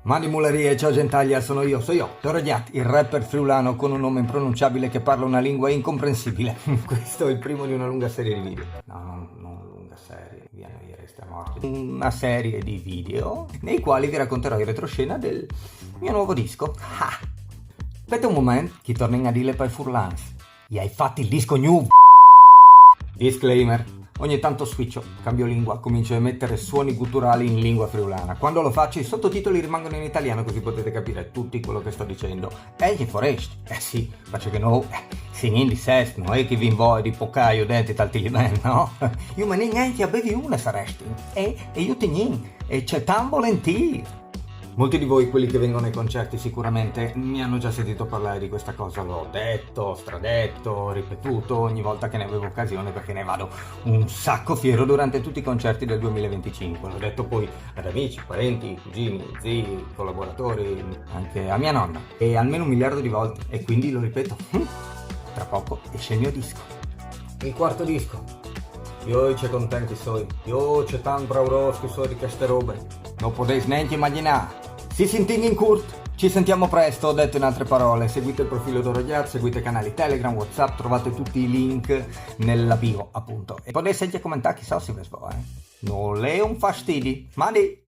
Mani Mulerie, ciao gentaglia, sono io, Dorogiat, il rapper friulano con un nome impronunciabile che parla una lingua incomprensibile. Questo è il primo di una lunga serie di video. No, non lunga serie, via noi resta morti. Una serie di video nei quali vi racconterò in retroscena del mio nuovo disco. Ah! Aspetta un momento, chi torna in adile per furlans. Gli hai fatto il disco new? Disclaimer. Ogni tanto switcho, cambio lingua, comincio a emettere suoni gutturali in lingua friulana. Quando lo faccio i sottotitoli rimangono in italiano così potete capire tutti quello che sto dicendo. Che forest? Sì, faccio che no, singin di sest, no? Che vi invoi di pocaio denti talti ben, no? Io me ne niente bevi una saresti. E io ti nin, e c'è tan volentieri. Molti di voi, quelli che vengono ai concerti, sicuramente mi hanno già sentito parlare di questa cosa, l'ho detto, stradetto, ripetuto ogni volta che ne avevo occasione perché ne vado un sacco fiero durante tutti i concerti del 2025. L'ho detto poi ad amici, parenti, cugini, zii, collaboratori, anche a mia nonna, e almeno 1 miliardo di volte, e quindi lo ripeto, tra poco esce il mio disco. Il quarto disco. Io c'è contenti sono, io c'è tan brauros che so di queste robe. Non potete neanche immaginare. Si senting in Kurt. Ci sentiamo presto, ho detto in altre parole. Seguite il profilo Dorogiat, seguite i canali Telegram, WhatsApp, trovate tutti i link nella bio, appunto. E potete anche commentare, chissà se vi va, Non è un fastidio. Mandi!